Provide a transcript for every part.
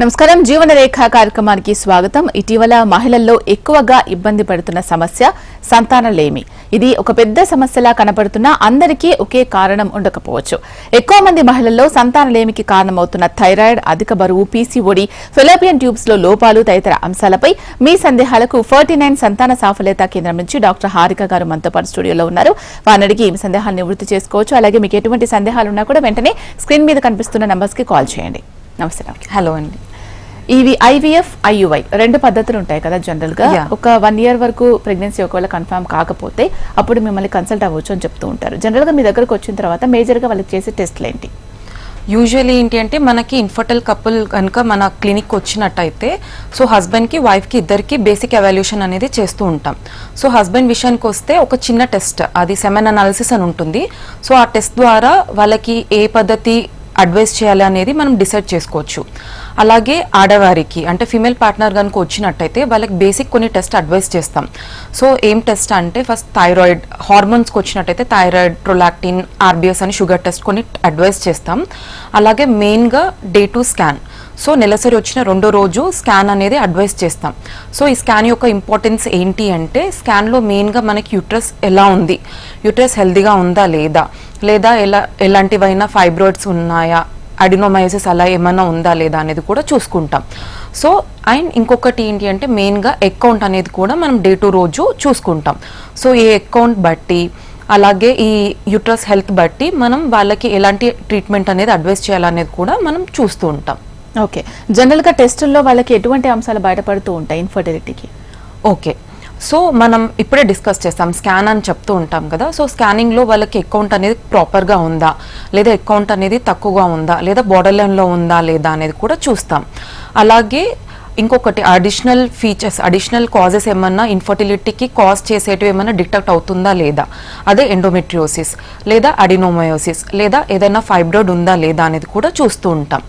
నమస్కారం జీవన రేఖ కార్యక్రమానికి స్వాగతం. ఇటీవల మహిళల్లో ఎక్కువగా ఇబ్బంది పడుతున్న సమస్య సంతానలేమి. ఇది ఒక పెద్ద సమస్యలా కనబడుతున్నా అందరికీ ఒకే కారణం ఉండకపోవచ్చు. ఎక్కువ మంది మహిళల్లో సంతానలేమికి కారణమవుతున్న థైరాయిడ్, అధిక బరువు, పీసీఓడి, ఫెలోపియన్ ట్యూబ్స్ లో లోపాలు తదితర అంశాలపై మీ సందేహాలకు 49 సంతాన సాఫల్యత కేంద్రం నుంచి డాక్టర్ హారిక గారు మనతో పాటు స్టూడియోలో ఉన్నారు. వారిని అడిగి మీ సందేహాలను నివృత్తి చేసుకోవచ్చు. అలాగే మీకు ఎటువంటి సందేహాలు ఉన్నా కూడా వెంటనే స్క్రీన్ మీద కనిపిస్తున్న నంబర్స్ కి కాల్ చేయండి. నమస్తే. హలో అండి. ఇవి ఐవీఎఫ్, ఐయుఐ రెండు పద్ధతులు ఉంటాయి కదా జనరల్ గా. ఒక 1 year వరకు ప్రెగ్నెన్సీ ఒకవేళ కన్ఫర్మ్ కాకపోతే అప్పుడు మిమ్మల్ని కన్సల్ట్ అవ్వచ్చు అని చెప్తూ ఉంటారు. జనరల్ గా మీ దగ్గరకు వచ్చిన తర్వాత మేజర్ గా వాళ్ళకి చేసే టెస్ట్లు ఏంటి? యూజువల్లీ ఏంటి అంటే మనకి ఇన్ఫర్టైల్ కపుల్ కనుక మన క్లినిక్ వచ్చినట్టయితే సో హస్బెండ్కి వైఫ్కి ఇద్దరికి బేసిక్ ఎవాల్యుయేషన్ అనేది చేస్తూ ఉంటాం. సో హస్బెండ్ విషయానికి వస్తే ఒక చిన్న టెస్ట్, అది సెమెన్ అనాలిసిస్ అని ఉంటుంది. సో ఆ టెస్ట్ ద్వారా వాళ్ళకి ఏ పద్ధతి అడ్వైస్ చేయాలి అనేది మనం డిసైడ్ చేసుకోవచ్చు. అలాగే ఆడవారికి అంటే ఫీమేల్ పార్ట్నర్ కనుక వచ్చినట్టయితే వాళ్ళకి బేసిక్ కొన్ని టెస్ట్ అడ్వైస్ చేస్తాం. సో ఏం టెస్ట్ అంటే ఫస్ట్ థైరాయిడ్, హార్మోన్స్కి వచ్చినట్టయితే థైరాయిడ్, ప్రొలాక్టిన్, ఆర్బిఎస్ అని షుగర్ టెస్ట్ కొన్ని అడ్వైస్ చేస్తాం. అలాగే మెయిన్గా డే 2 స్కాన్, సో నెలసరి వచ్చిన 2వ రోజు స్కాన్ అనేది అడ్వైస్ చేస్తాం. సో ఈ స్కాన్ యొక్క ఇంపార్టెన్స్ ఏంటి అంటే స్కాన్లో మెయిన్గా మనకి యూట్రస్ ఎలా ఉంది, యూట్రస్ హెల్దీగా ఉందా లేదా ఎలాంటివైనా ఫైబ్రాయిడ్స్ ఉన్నాయా, అడినోమయోసిస్ అలా ఏమైనా ఉందా లేదా అనేది కూడా చూసుకుంటాం. సో అండ్ ఇంకొకటి ఏంటి అంటే మెయిన్గా ఎగ్ కౌంట్ అనేది కూడా మనం డే 2 రోజు చూసుకుంటాం. సో ఈ ఎగ్ కౌంట్ బట్టి అలాగే ఈ యూట్రస్ హెల్త్ బట్టి మనం వాళ్ళకి ఎలాంటి ట్రీట్మెంట్ అనేది అడ్వైస్ చేయాలనేది కూడా మనం చూస్తూ ఉంటాం. ఓకే, జనరల్ గా టెస్టుల్లో వాళ్ళకి ఎటువంటి అంశాలు బయటపడుతూ ఉంటాయి ఇన్ఫర్టిలిటీకి? ఓకే, సో మనం ఇప్పుడే డిస్కస్ చేస్తాం, స్కాన్ అని చెప్తూ ఉంటాం కదా. సో స్కానింగ్లో వాళ్ళకి అకౌంట్ అనేది ప్రాపర్గా ఉందా లేదా అకౌంట్ అనేది తక్కువగా ఉందా లేదా బోర్డర్ లైన్లో ఉందా లేదా అనేది కూడా చూస్తాం. అలాగే ఇంకొకటి అడిషనల్ ఫీచర్స్, అడిషనల్ కాజెస్ ఏమన్నా ఇన్ఫర్టిలిటీకి కాజ్ చేసేటివి ఏమన్నా డిటెక్ట్ అవుతుందా లేదా, అదే ఎండోమెట్రియోసిస్ లేదా అడినోమయోసిస్ లేదా ఏదైనా ఫైబ్రాయిడ్ ఉందా లేదా అనేది కూడా చూస్తూ ఉంటాం.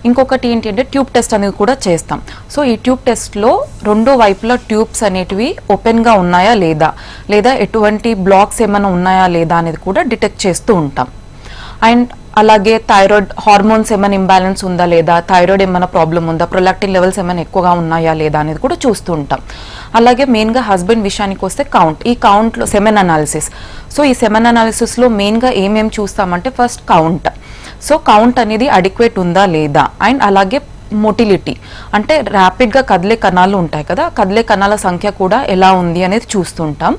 ఇంకొకటి ఏంటంటే ట్యూబ్ టెస్ట్ అనేది కూడా చేస్తాం. సో ఈ ట్యూబ్ టెస్ట్లో 2 వైపుల ట్యూబ్స్ అనేటివి ఓపెన్గా ఉన్నాయా లేదా ఎటువంటి బ్లాక్స్ ఏమైనా ఉన్నాయా లేదా అనేది కూడా డిటెక్ట్ చేస్తూ ఉంటాం. అండ్ అలాగే థైరాయిడ్ హార్మోన్స్ ఏమైనా ఇంబ్యాలెన్స్ ఉందా లేదా, థైరాయిడ్ ఏమైనా ప్రాబ్లం ఉందా, ప్రొలాక్టిన్ లెవెల్స్ ఏమైనా ఎక్కువగా ఉన్నాయా లేదా అనేది కూడా చూస్తూ ఉంటాం. అలాగే మెయిన్గా హస్బెండ్ విషయానికి వస్తే కౌంట్, ఈ కౌంట్లో సెమెన్ అనాలిసిస్. సో ఈ సెమెన్ అనాలిసిస్లో మెయిన్గా ఏమేమి చూస్తామంటే ఫస్ట్ కౌంట్, సో కౌంట్ అనేది అడిక్వేట్ ఉందా లేదా, అండ్ అలాగే మొటిలిటీ అంటే ర్యాపిడ్గా కదిలే కణాలు ఉంటాయి కదా, కదిలే కణాల సంఖ్య కూడా ఎలా ఉంది అనేది చూస్తుంటాం.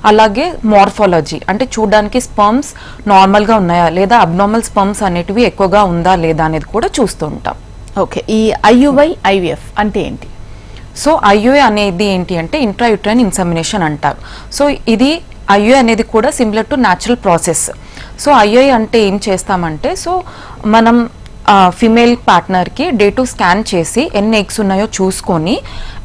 అలాగే మార్ఫాలజీ అంటే చూడడానికి స్పర్మ్స్ నార్మల్గా ఉన్నాయా లేదా అబ్నార్మల్ స్పర్మ్స్ అనేటివి ఎక్కువగా ఉందా లేదా అనేది కూడా చూస్తూ ఉంటాం. ఓకే, ఈ ఐయుఐ, ఐవిఎఫ్ అంటే ఏంటి? సో ఐయుఐ అనేది ఏంటి అంటే ఇంట్రాయూట్రైన్ ఇన్సెమినేషన్ అంటారు. సో ఇది ఐయుఐ అనేది కూడా similar to natural process. So IUI అంటే ఏం చేస్తామంటే సో మనం ఫిమేల్ పార్ట్నర్కి డే 2 స్కాన్ చేసి ఎన్ని ఎగ్స్ ఉన్నాయో చూసుకొని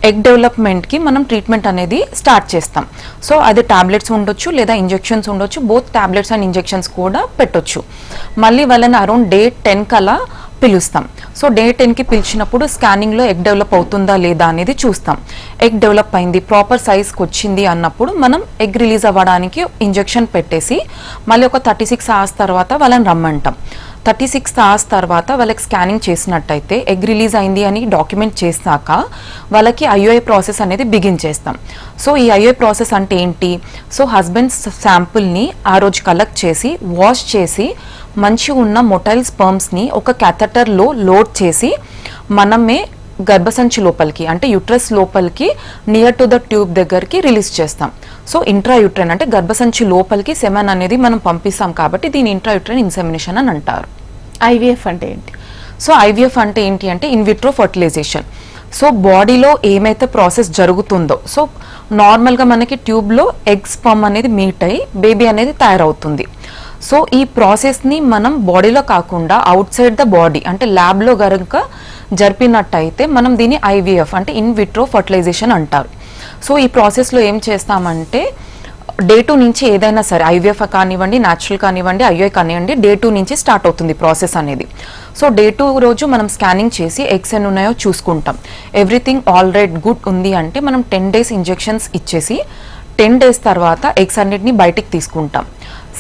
ఎగ్ డెవలప్మెంట్కి మనం ట్రీట్మెంట్ అనేది స్టార్ట్ చేస్తాం. సో అది టాబ్లెట్స్ ఉండొచ్చు లేదా ఇంజెక్షన్స్ ఉండొచ్చు, బోత్ టాబ్లెట్స్ అండ్ ఇంజెక్షన్స్ కూడా పెట్టొచ్చు. మళ్ళీ వాళ్ళని అరౌండ్ డే 10 కలా పిలుస్తాం. సో డే 10కి పిలిచినప్పుడు స్కానింగ్లో ఎగ్ డెవలప్ అవుతుందా లేదా అనేది చూస్తాం. ఎగ్ డెవలప్ అయింది, ప్రాపర్ సైజ్కి వచ్చింది అన్నప్పుడు మనం ఎగ్ రిలీజ్ అవ్వడానికి ఇంజెక్షన్ పెట్టేసి మళ్ళీ ఒక 36 hours తర్వాత వాళ్ళని రమ్మంటాం. 36 hours తర్వాత వాళ్ళకి స్కానింగ్ చేసినట్టయితే ఎగ్ రిలీజ్ అయింది అని డాక్యుమెంట్ చేశాక వాళ్ళకి ఐయుఐ ప్రాసెస్ అనేది బిగిన్ చేస్తాం. సో ఈ ఐయుఐ ప్రాసెస్ అంటే ఏంటి, సో హస్బెండ్ శాంపుల్ని ఆ రోజు కలెక్ట్ చేసి వాష్ చేసి మంచిగా ఉన్న మొటైల్ స్పర్మ్స్ని ఒక క్యాథెటర్లో లోడ్ చేసి మనమే గర్భసంచి లోపలికి అంటే యూట్రస్ లోపలికి నియర్ టు ద ట్యూబ్ దగ్గరికి రిలీజ్ చేస్తాం. సో ఇంట్రాయూట్రైన్ అంటే గర్భసంచి లోపలికి సెమెన్ అనేది మనం పంపిస్తాం కాబట్టి దీని ఇంట్రాయూట్రైన్ ఇన్సెమినేషన్ అని అంటారు. ఐవిఎఫ్ అంటే ఏంటి? సో ఐవిఎఫ్ అంటే ఏంటి అంటే ఇన్ విట్రో ఫర్టిలైజేషన్. సో బాడీలో ఏమైతే ప్రాసెస్ జరుగుతుందో, సో నార్మల్గా మనకి ట్యూబ్లో ఎగ్ స్పర్మ్ అనేది మీట్ అయ్యి బేబీ అనేది తయారవుతుంది. సో ఈ ప్రాసెస్ని మనం బాడీలో కాకుండా అవుట్ సైడ్ ద బాడీ అంటే ల్యాబ్లో కనుక జరిపినట్టయితే మనం దీన్ని ఐవిఎఫ్ అంటే ఇన్ విట్రో ఫర్టిలైజేషన్ అంటారు. సో ఈ ప్రాసెస్లో ఏం చేస్తామంటే డే 2 నుంచి ఏదైనా సరే ఐవిఎఫ్ కానివ్వండి, న్యాచురల్ కానివ్వండి, ఐయుఐ కానివ్వండి, డే 2 నుంచి స్టార్ట్ అవుతుంది ప్రాసెస్ అనేది. సో డే 2 రోజు మనం స్కానింగ్ చేసి ఎగ్స్ ఎన్ని ఉన్నాయో చూసుకుంటాం. ఎవ్రీథింగ్ ఆల్ రైట్ గుడ్ ఉంది అంటే మనం 10 days ఇంజెక్షన్స్ ఇచ్చేసి 10 days తర్వాత ఎగ్స్ అన్నిటిని బయటికి తీసుకుంటాం.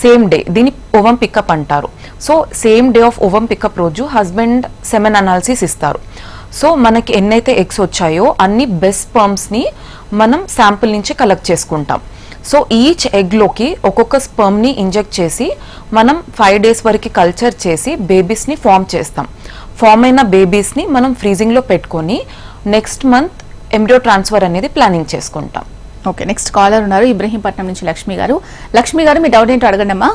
సేమ్ డే, దీన్ని ఓవం పికప్ అంటారు. So same day of ovum pickup రోజు హస్బెండ్ సెమెన్ అనాలిసిస్ ఇస్తారు. సో మనకి ఎన్నైతే ఎగ్స్ వచ్చాయో అన్ని బెస్ట్ స్పర్మ్స్ని మనం శాంపుల్ నుంచి కలెక్ట్ చేసుకుంటాం. సో ఈచ్ ఎగ్లోకి ఒక్కొక్క స్పర్మ్ని ఇంజెక్ట్ చేసి మనం 5 days వరకు కల్చర్ చేసి బేబీస్ని ఫామ్ చేస్తాం. ఫామ్ అయిన బేబీస్ని మనం ఫ్రీజింగ్లో పెట్టుకొని నెక్స్ట్ మంత్ ఎంబ్రియో ట్రాన్స్ఫర్ అనేది ప్లానింగ్ చేసుకుంటాం. ఓకే, నెక్స్ట్ కాలర్ ఉన్నారు ఇబ్రహీంపట్నం నుంచి లక్ష్మి గారు. లక్ష్మి గారు, మీ డౌట్ ఏంటో అడగండి అమ్మా.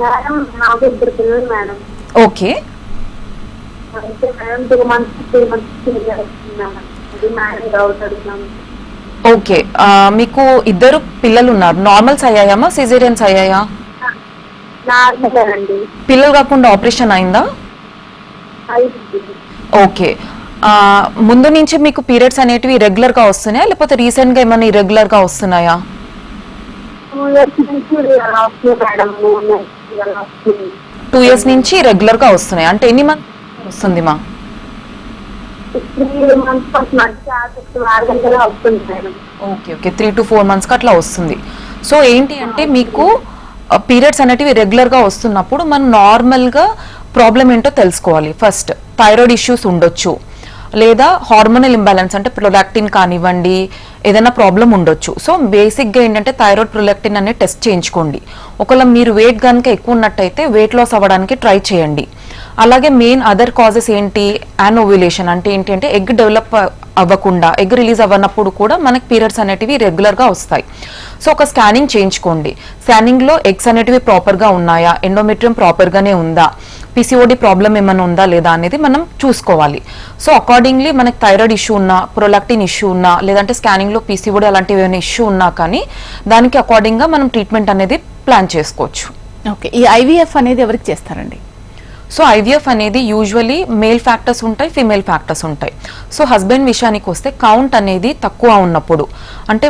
మేడం నాకు 2 పిల్లలు మేడం. ఓకే, అయితే మేడం 2 months 3 months మేడం, అది మేడం డౌట్ అడుగుతున్నాను. ఓకే. మీకు 2 పిల్లలు ఉన్నారు. నార్మల్స్ అయ్యాయమ్మా, సిజేరియన్స్ అయ్యాయా? నార్మల్ అండి. పిల్లలు కాకుండా ఆపరేషన్ అయిందా? ఓకే. ముందు నుంచి మీకు పీరియడ్స్ అనేటివి రెగ్యులర్ గా వస్తున్నాయా లేకపోతే రీసెంట్ గా ఏమైనా ఇరెగ్యులర్ గా వస్తున్నాయా? 2 years నుంచి మేడం, 2 years నుంచి రెగ్యులర్ గా వస్తున్నాయి. అంటే ఎన్ని మంత్ వస్తుంది మా? 3 months వస్తుంది madam. Okay okay, 3 to 4 months కి అట్లా వస్తుంది. సో ఏంటి అంటే మీకు పీరియడ్స్ అనేటివి రెగ్యులర్ గా వస్తున్నప్పుడు మనం నార్మల్ గా ప్రాబ్లం ఏంటో తెలుసుకోవాలి. ఫస్ట్ థైరాయిడ్ ఇష్యూస్ ఉండొచ్చు, లేదా హార్మోనల్ ఇంబ్యాలెన్స్ అంటే ప్రొలాక్టిన్ కానివ్వండి, ఏదైనా ప్రాబ్లం ఉండొచ్చు. సో బేసిక్గా ఏంటంటే థైరాయిడ్ ప్రొలాక్టిన్ అనే టెస్ట్ చేయించుకోండి. ఒకవేళ మీరు వెయిట్ కనుక ఎక్కువ ఉన్నట్టయితే వెయిట్ లాస్ అవ్వడానికి ట్రై చేయండి. అలాగే మెయిన్ అదర్ కాజెస్ ఏంటి, యానోవ్యులేషన్ అంటే ఏంటి అంటే ఎగ్ డెవలప్ అవ్వకుండా, ఎగ్ రిలీజ్ అవ్వనప్పుడు కూడా మనకి పీరియడ్స్ అనేటివి రెగ్యులర్గా వస్తాయి. సో ఒక స్కానింగ్ చేయించుకోండి. స్కానింగ్లో ఎగ్స్ అనేటివి ప్రాపర్గా ఉన్నాయా, ఎండోమెట్రియం ప్రాపర్గానే ఉందా, పిసిఓడి ప్రాబ్లం ఏమైనా ఉందా లేదా అనేది మనం చూసుకోవాలి. సో అకార్డింగ్లీ మనకి థైరాయిడ్ ఇష్యూ ఉన్నా, ప్రొలాక్టిన్ ఇష్యూ ఉన్నా, లేదంటే స్కానింగ్లో పిసిఓడి అలాంటివి ఏమైనా ఇష్యూ ఉన్నా కానీ దానికి అకార్డింగ్గా మనం ట్రీట్మెంట్ అనేది ప్లాన్ చేసుకోవచ్చు. ఓకే, ఈ ఐవీఎఫ్ అనేది ఎవరికి చేస్తారండి? సో ఐవీఎఫ్ అనేది యూజువలీ మేల్ ఫ్యాక్టర్స్ ఉంటాయి, ఫీమేల్ ఫ్యాక్టర్స్ ఉంటాయి. సో హస్బెండ్ విషయానికి వస్తే కౌంట్ అనేది తక్కువ ఉన్నప్పుడు, అంటే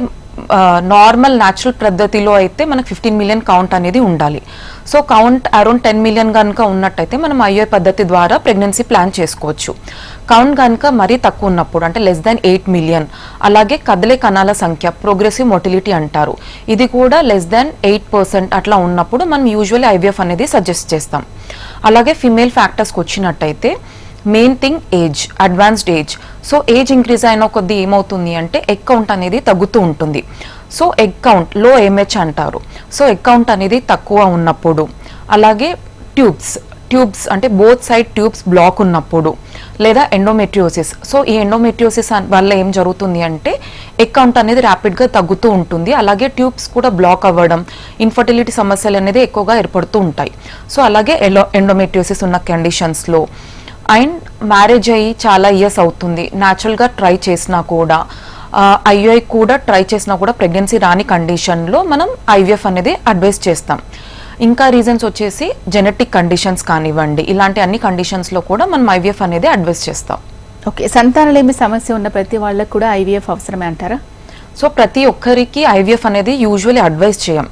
నార్మల్ న్యాచురల్ పద్ధతిలో అయితే మనకు 15 million కౌంట్ అనేది ఉండాలి. సో కౌంట్ అరౌండ్ 10 million కనుక ఉన్నట్టయితే మనం ఐవీఎఫ్ పద్ధతి ద్వారా ప్రెగ్నెన్సీ ప్లాన్ చేసుకోవచ్చు. కౌంట్ కనుక మరీ తక్కువ ఉన్నప్పుడు అంటే less than 8 million, అలాగే కదలే కణాల సంఖ్య ప్రోగ్రెసివ్ మొటిలిటీ అంటారు, ఇది కూడా less than 8% అట్లా ఉన్నప్పుడు మనం యూజువల్లీ ఐవీఎఫ్ అనేది సజెస్ట్ చేస్తాం. అలాగే ఫిమేల్ ఫ్యాక్టర్స్కి వచ్చినట్టయితే main thing age, advanced age. So age increase అయిన కొద్దీ ఏమవుతుంది అంటే ఎగ్ కౌంట్ అనేది తగ్గుతూ ఉంటుంది. సో ఎగ్ కౌంట్ లో ఎంహెచ్ అంటారు. సో ఎగ్ కౌంట్ అనేది తక్కువ ఉన్నప్పుడు, అలాగే ట్యూబ్స్ అంటే బోత్ సైడ్ ట్యూబ్స్ బ్లాక్ ఉన్నప్పుడు, లేదా ఎండోమెట్రియోసిస్. సో ఈ ఎండోమెట్రియోసిస్ వల్ల ఏం జరుగుతుంది అంటే ఎగ్ కౌంట్ అనేది ర్యాపిడ్గా తగ్గుతూ ఉంటుంది. అలాగే ట్యూబ్స్ కూడా బ్లాక్ అవ్వడం, ఇన్ఫర్టిలిటీ సమస్యలు అనేది ఎక్కువగా ఏర్పడుతూ ఉంటాయి. సో అలాగే ఎండోమెట్రియోసిస్ ఉన్న కండిషన్స్లో అండ్ మ్యారేజ్ అయ్యి చాలా ఇయర్స్ అవుతుంది, న్యాచురల్గా ట్రై చేసినా కూడా, ఐయుఐ కూడా ట్రై చేసినా కూడా ప్రెగ్నెన్సీ రాని కండిషన్లో మనం ఐవీఎఫ్ అనేది అడ్వైస్ చేస్తాం. ఇంకా రీజన్స్ వచ్చేసి జెనెటిక్ కండిషన్స్ కానివ్వండి, ఇలాంటి అన్ని కండిషన్స్లో కూడా మనం ఐవీఎఫ్ అనేది అడ్వైస్ చేస్తాం. ఓకే, సంతానలేమి సమస్య ఉన్న ప్రతి వాళ్ళకు కూడా ఐవీఎఫ్ అవసరమే అంటారా? సో ప్రతి ఒక్కరికి ఐవీఎఫ్ అనేది యూజువల్లీ అడ్వైస్ చేయం.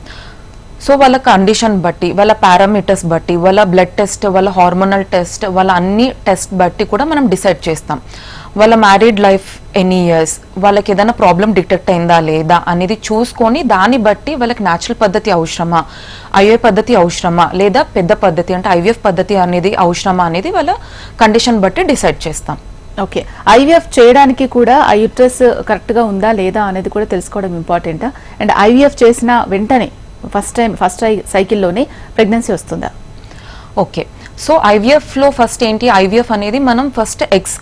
సో వాళ్ళ కండిషన్ బట్టి, వాళ్ళ పారామీటర్స్ బట్టి, వాళ్ళ బ్లడ్ టెస్ట్, వాళ్ళ హార్మోనల్ టెస్ట్, వాళ్ళ అన్ని టెస్ట్ బట్టి కూడా మనం డిసైడ్ చేస్తాం. వాళ్ళ మ్యారీడ్ లైఫ్ ఎనీ ఇయర్స్, వాళ్ళకి ఏదైనా ప్రాబ్లం డిటెక్ట్ అయిందా లేదా అనేది చూసుకొని దాన్ని బట్టి వాళ్ళకి న్యాచురల్ పద్ధతి అవసరమా, ఐవీఎఫ్ పద్ధతి అవసరమా, లేదా పెద్ద పద్ధతి అంటే ఐవీఎఫ్ పద్ధతి అనేది అవసరమా అనేది వాళ్ళ కండిషన్ బట్టి డిసైడ్ చేస్తాం. ఓకే, ఐవీఎఫ్ చేయడానికి కూడా ఆ యూట్రస్ కరెక్ట్గా ఉందా లేదా అనేది కూడా తెలుసుకోవడం ఇంపార్టెంటా? అండ్ ఐవీఎఫ్ చేసిన వెంటనే ఫస్ట్ సైకిల్లోనే ప్రెగ్నెన్సీ వస్తుందా? ఓకే, సో ఐవీఎఫ్లో ఫస్ట్ ఏంటి, ఐవీఎఫ్ అనేది మనం ఫస్ట్ ఎగ్స్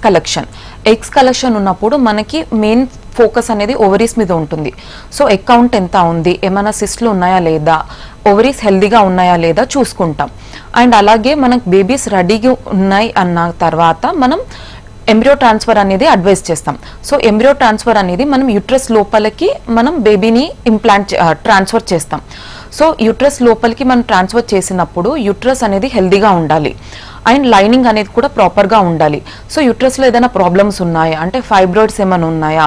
కలెక్షన్ ఉన్నప్పుడు మనకి మెయిన్ ఫోకస్ అనేది ఓవరీస్ మీద ఉంటుంది. సో ఎగ్ కౌంట్ ఎంత ఉంది, ఏమైనా సిస్ట్లు ఉన్నాయా లేదా, ఓవరీస్ హెల్దీగా ఉన్నాయా లేదా చూసుకుంటాం. అండ్ అలాగే మనకు బేబీస్ రెడీగా ఉన్నాయి అన్న తర్వాత మనం ఎంబ్రియో ట్రాన్స్ఫర్ అనేది అడ్వైస్ చేస్తాం. సో ఎంబ్రియో ట్రాన్స్ఫర్ అనేది మనం యూట్రస్ లోపలికి మనం బేబీని ట్రాన్స్ఫర్ చేస్తాం. సో యూట్రస్ లోపలికి మనం ట్రాన్స్ఫర్ చేసినప్పుడు యూట్రస్ అనేది హెల్దీగా ఉండాలి అండ్ లైనింగ్ అనేది కూడా ప్రాపర్గా ఉండాలి. సో యూట్రస్లో ఏదైనా ప్రాబ్లమ్స్ ఉన్నాయా అంటే ఫైబ్రాయిడ్స్ ఏమైనా ఉన్నాయా,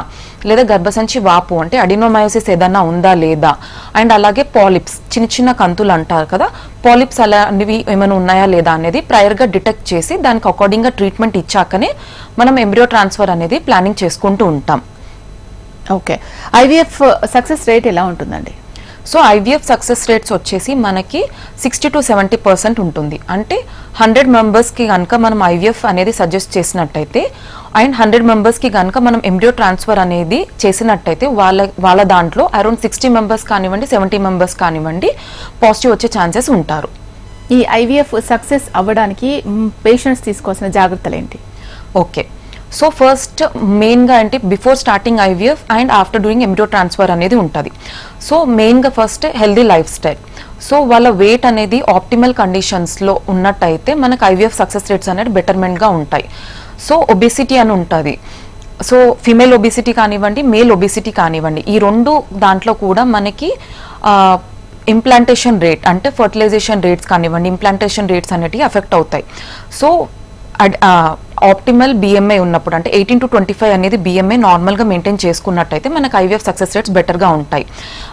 లేదా గర్భసంచి వాపు అంటే అడినోమయోసిస్ ఏదైనా ఉందా లేదా, అండ్ అలాగే పాలిప్స్ చిన్న చిన్న కంతులు అంటారు కదా, పాలిప్స్ అలాంటివి ఏమైనా ఉన్నాయా లేదా అనేది ప్రయర్గా డిటెక్ట్ చేసి దానికి అకార్డింగ్గా ట్రీట్మెంట్ ఇచ్చాకనే మనం ఎంబ్రియో ట్రాన్స్ఫర్ అనేది ప్లానింగ్ చేసుకుంటూ ఉంటాం. ఓకే, ఐవీఎఫ్ సక్సెస్ రేట్ ఎలా ఉంటుందండి? సో ఐవీఎఫ్ సక్సెస్ రేట్స్ వచ్చేసి మనకి 60 to 70% ఉంటుంది. అంటే 100 మెంబర్స్కి కనుక మనం ఐవీఎఫ్ అనేది సజెస్ట్ చేసినట్టయితే అండ్ 100 మెంబర్స్కి కనుక మనం ఎంబ్రియో ట్రాన్స్ఫర్ అనేది చేసినట్టయితే వాళ్ళ దాంట్లో అరౌండ్ 60 మెంబర్స్ కానివ్వండి 70 మెంబర్స్ కానివ్వండి పాజిటివ్ వచ్చే ఛాన్సెస్ ఉంటారు. ఈ ఐవీఎఫ్ సక్సెస్ అవ్వడానికి పేషెంట్స్ తీసుకోవాల్సిన జాగ్రత్తలు ఏంటి? ఓకే, సో ఫస్ట్ మెయిన్గా అంటే before starting IVF and after doing embryo transfer అనేది ఉంటుంది. సో మెయిన్గా first healthy life style. So వాళ్ళ వెయిట్ అనేది ఆప్టిమల్ కండిషన్స్లో ఉన్నట్టయితే మనకు ఐవీఎఫ్ సక్సెస్ రేట్స్ అనేది బెటర్మెంట్గా ఉంటాయి. సో ఒబేసిటీ అని ఉంటుంది. సో ఫిమేల్ ఒబేసిటీ కానివ్వండి, మేల్ ఒబేసిటీ కానివ్వండి, ఈ రెండు దాంట్లో కూడా మనకి ఇంప్లాంటేషన్ రేట్ అంటే ఫర్టిలైజేషన్ రేట్స్ కానివ్వండి, ఇంప్లాంటేషన్ రేట్స్ అనేటివి ఎఫెక్ట్ అవుతాయి. సో ఆప్టిమల్ బిఎంఐ ఉన్నప్పుడు అంటే 18 to 25 అనేది బిఎంఐ నార్మల్గా మెయింటైన్ చేసుకున్నట్టయితే మనకు ఐవీఎఫ్ సక్సెస్ రేట్స్ బెటర్గా ఉంటాయి.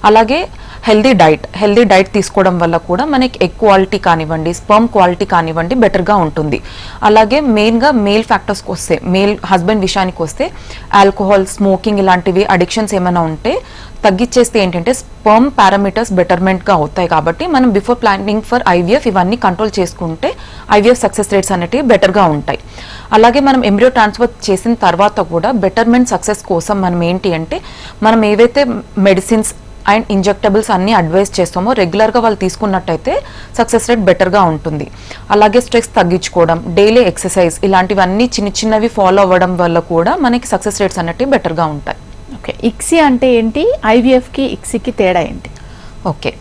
అలాగే హెల్దీ డైట్ తీసుకోవడం వల్ల కూడా మనకి ఎగ్ క్వాలిటీ కానివ్వండి, స్పర్మ్ క్వాలిటీ కానివ్వండి బెటర్గా ఉంటుంది. అలాగే మెయిన్గా మేల్ ఫ్యాక్టర్స్కి వస్తే, మేల్ హస్బెండ్ విషయానికి వస్తే ఆల్కహాల్, స్మోకింగ్ ఇలాంటివి అడిక్షన్స్ ఏమైనా ఉంటే తగ్గించేస్తే ఏంటంటే స్పర్మ్ పారామీటర్స్ బెటర్మెంట్గా అవుతాయి. కాబట్టి మనం బిఫోర్ ప్లానింగ్ ఫర్ ఐవీఎఫ్ ఇవన్నీ కంట్రోల్ చేసుకుంటే ఐవీఎఫ్ సక్సెస్ రేట్స్ అనేటివి బెటర్గా ఉంటాయి. అలాగే మనం ఎంబ్రియో ట్రాన్స్ఫర్ చేసిన తర్వాత కూడా బెటర్మెంట్ సక్సెస్ కోసం మనం ఏంటి అంటే మనం ఏవైతే మెడిసిన్స్ అండ్ ఇంజెక్టబుల్స్ అన్నీ అడ్వైస్ చేస్తామో రెగ్యులర్గా వాళ్ళు తీసుకున్నట్టయితే సక్సెస్ రేట్ బెటర్గా ఉంటుంది. అలాగే స్ట్రెస్ తగ్గించుకోవడం, డైలీ ఎక్సర్సైజ్ ఇలాంటివన్నీ చిన్నవి ఫాలో అవ్వడం వల్ల కూడా మనకి సక్సెస్ రేట్స్ అనేటివి బెటర్గా ఉంటాయి. ఓకే, ఇక్సీ అంటే ఏంటి? ఐవీఎఫ్కి ఇక్సీకి తేడా ఏంటి? ఓకే,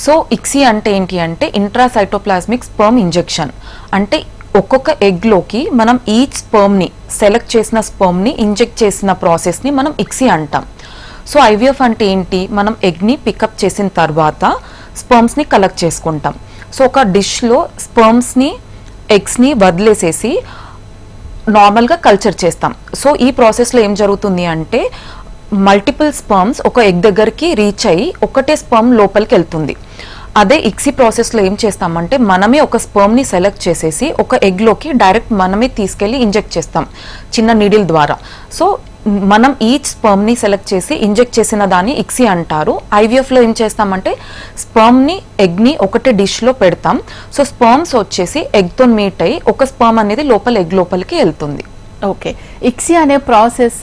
సో ఇక్సీ అంటే ఏంటి అంటే ఇంట్రాసైటోప్లాస్మిక్ స్పర్మ్ ఇంజెక్షన్. అంటే ఒక్కొక్క ఎగ్లోకి మనం ఈచ్ స్పర్మ్ని సెలెక్ట్ చేసిన స్పర్మ్ని ఇంజెక్ట్ చేసిన ప్రాసెస్ని మనం ఇక్సీ అంటాం. సో ఐవీఎఫ్ అంటే ఏంటి? మనం ఎగ్ని పికప్ చేసిన తర్వాత స్పర్మ్స్ని కలెక్ట్ చేసుకుంటాం. సో ఒక డిష్లో స్పర్మ్స్ని ఎగ్స్ని వదిలేసేసి నార్మల్గా కల్చర్ చేస్తాం. సో ఈ ప్రాసెస్లో ఏం జరుగుతుంది అంటే మల్టిపుల్ స్పర్మ్స్ ఒక ఎగ్ దగ్గరికి రీచ్ అయ్యి ఒకటే స్పర్మ్ లోపలికి వెళ్తుంది. అదే ఇక్సీ ప్రాసెస్లో ఏం చేస్తామంటే మనమే ఒక స్పర్మ్ని సెలెక్ట్ చేసేసి ఒక ఎగ్లోకి డైరెక్ట్ మనమే తీసుకెళ్ళి ఇంజెక్ట్ చేస్తాం చిన్న నీడిల్ ద్వారా. సో మనం ఈచ్ స్పర్మ్ని సెలెక్ట్ చేసి ఇంజెక్ట్ చేసిన దాన్ని ఇక్సీ అంటారు. ఐవీఎఫ్లో ఏం చేస్తామంటే స్పర్మ్ని ఎగ్ని ఒకటే డిష్లో పెడతాం. సో స్పర్మ్స్ వచ్చేసి ఎగ్తో మీట్ అయ్యి ఒక స్పర్మ్ అనేది ఎగ్ లోపలికి వెళ్తుంది. ఓకే, ఇక్సీ అనే ప్రాసెస్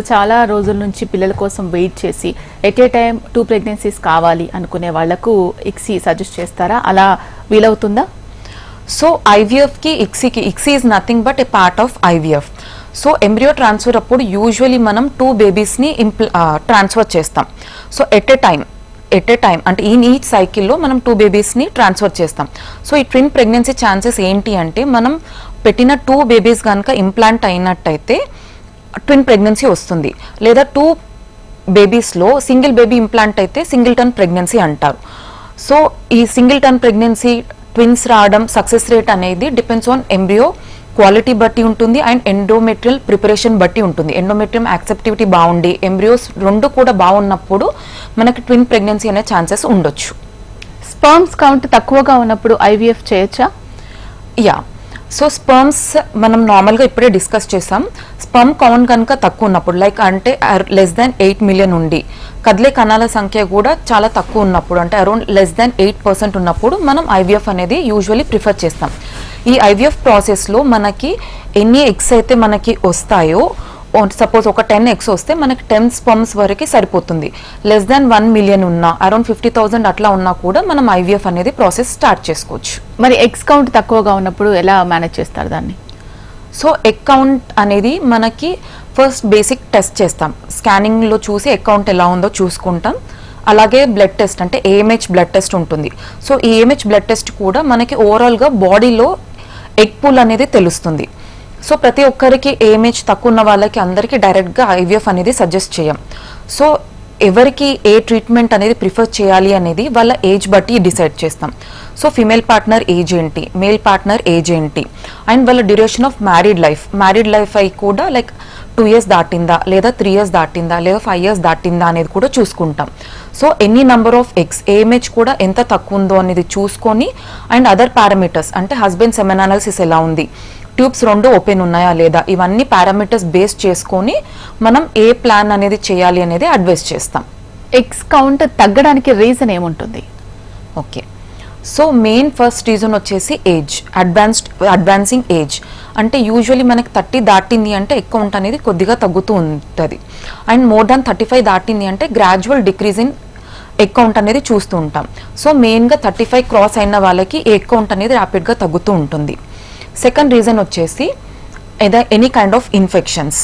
చాలా రోజుల నుంచి పిల్లల కోసం వెయిట్ చేసి ఎట్ ఏ టైం 2 ప్రెగ్నెన్సీస్ కావాలి అనుకునే వాళ్లకు ఇక్సీ సజెస్ట్ చేస్తారా? అలా వీలవుతుందా? సో ఐవీఎఫ్కి ICSI is nothing but a part of IVF. So embryo transfer అప్పుడు యూజువలీ మనం 2 బేబీస్ని ట్రాన్స్ఫర్ చేస్తాం. సో ఎట్ ఏ టైం అంటే ఈచ్ సైకిల్లో మనం 2 బేబీస్ని ట్రాన్స్ఫర్ చేస్తాం. సో ఈ ట్విన్ ప్రెగ్నెన్సీ ఛాన్సెస్ ఏంటి అంటే మనం పెట్టిన 2 బేబీస్ కనుక ఇంప్లాంట్ అయినట్టయితే ట్విన్ ప్రెగ్నెన్సీ వస్తుంది. లేదా 2 బేబీస్లో సింగిల్ బేబీ ఇంప్లాంట్ అయితే సింగిల్టన్ ప్రెగ్నెన్సీ అంటారు. సో ఈ సింగిల్టన్ ప్రెగ్నెన్సీ ట్విన్స్ రావడం సక్సెస్ రేట్ అనేది డిపెండ్స్ ఆన్ ఎంబ్రియో క్వాలిటీ బట్టి ఉంటుంది అండ్ ఎండోమెట్రియల్ ప్రిపరేషన్ బట్టి ఉంటుంది. ఎండోమెట్రియం యాక్సెప్టివిటీ బాగుండి ఎంబ్రియోస్ రెండు కూడా బాగున్నప్పుడు మనకి ట్విన్ ప్రెగ్నెన్సీ అనే ఛాన్సెస్ ఉండొచ్చు. స్పర్మ్స్ కౌంట్ తక్కువగా ఉన్నప్పుడు ఐవీఎఫ్ చేయొచ్చా? యా, సో స్పర్మ్స్ మనం నార్మల్గా ఇప్పుడే డిస్కస్ చేసాం. స్పర్మ్ కౌంట్ కనుక తక్కువ ఉన్నప్పుడు లైక్ అంటే లెస్ దాన్ 8 మిలియన్ ఉండి కదిలే కణాల సంఖ్య కూడా చాలా తక్కువ ఉన్నప్పుడు అంటే అరౌండ్ లెస్ దాన్ 8% ఉన్నప్పుడు మనం ఐవీఎఫ్ అనేది యూజువల్లీ ప్రిఫర్ చేస్తాం. ఈ ఐవీఎఫ్ ప్రాసెస్లో మనకి ఎన్ని ఎగ్స్ అయితే మనకి వస్తాయో సపోజ్ ఒక 10 ఎగ్స్ వస్తే మనకి 10 స్పర్మ్స్ వరకు సరిపోతుంది. లెస్ దాన్ 1 మిలియన్ ఉన్నా అరౌండ్ 50,000 అట్లా ఉన్నా కూడా మనం ఐవీఎఫ్ అనేది ప్రాసెస్ స్టార్ట్ చేసుకోవచ్చు. మరి ఎగ్స్ కౌంట్ తక్కువగా ఉన్నప్పుడు ఎలా మేనేజ్ చేస్తారు దాన్ని? సో ఎగ్ కౌంట్ అనేది మనకి ఫస్ట్ బేసిక్ టెస్ట్ చేస్తాం. స్కానింగ్లో చూసి ఎగ్ కౌంట్ ఎలా ఉందో చూసుకుంటాం. అలాగే బ్లడ్ టెస్ట్ అంటే ఏఎంహెచ్ బ్లడ్ టెస్ట్ ఉంటుంది. సో ఈ ఏఎంహెచ్ బ్లడ్ టెస్ట్ కూడా మనకి ఓవరాల్గా బాడీలో ఎగ్ పూల్ అనేది తెలుస్తుంది. సో ప్రతి ఒక్కరికి ఏఎంహెచ్ తక్కువ ఉన్న వాళ్ళకి అందరికీ డైరెక్ట్గా ఐవీఎఫ్ అనేది సజెస్ట్ చేయం. సో ఎవరికి ఏ ట్రీట్మెంట్ అనేది ప్రిఫర్ చేయాలి అనేది వాళ్ళ ఏజ్ బట్టి డిసైడ్ చేస్తాం. సో ఫిమేల్ పార్ట్నర్ ఏజ్ ఏంటి, మేల్ పార్ట్నర్ ఏజ్ ఏంటి అండ్ వాళ్ళ డ్యూరేషన్ ఆఫ్ మ్యారీడ్ లైఫ్ అయి కూడా లైక్ 2 years దాటిందా లేదా 3 years దాటిందా లేదా 5 years దాటిందా అనేది కూడా చూసుకుంటాం. సో ఎన్ని నెంబర్ ఆఫ్ ఎగ్స్ ఏఎంహెచ్ కూడా ఎంత తక్కువ ఉందో అనేది చూసుకొని అండ్ అదర్ పారామీటర్స్ అంటే హస్బెండ్ సెమెన్ అనాలిసిస్ ఎలా ఉంది, ట్యూబ్స్ 2 ఓపెన్ ఉన్నాయా లేదా, ఇవన్నీ పారామీటర్స్ బేస్ చేసుకొని మనం ఏ ప్లాన్ అనేది చేయాలి అనేది అడ్వైస్ చేస్తాం. ఎగ్స్ కౌంట్ తగ్గడానికి రీజన్ ఏముంటుంది? Okay, so main first reason వచ్చేసి ఏజ్, అడ్వాన్సింగ్ ఏజ్. అంటే యూజువలీ మనకి 30 దాటింది అంటే ఎగ్ కౌంట్ అనేది కొద్దిగా తగ్గుతూ ఉంటుంది. అండ్ మోర్ దాన్ 35 దాటింది అంటే gradual decrease in egg count అనేది చూస్తూ ఉంటాం. సో మెయిన్గా 35 క్రాస్ అయిన వాళ్ళకి ఎగ్ కౌంట్ అనేది ర్యాపిడ్గా తగ్గుతూ ఉంటుంది. సెకండ్ రీజన్ వచ్చేసి any kind of infections.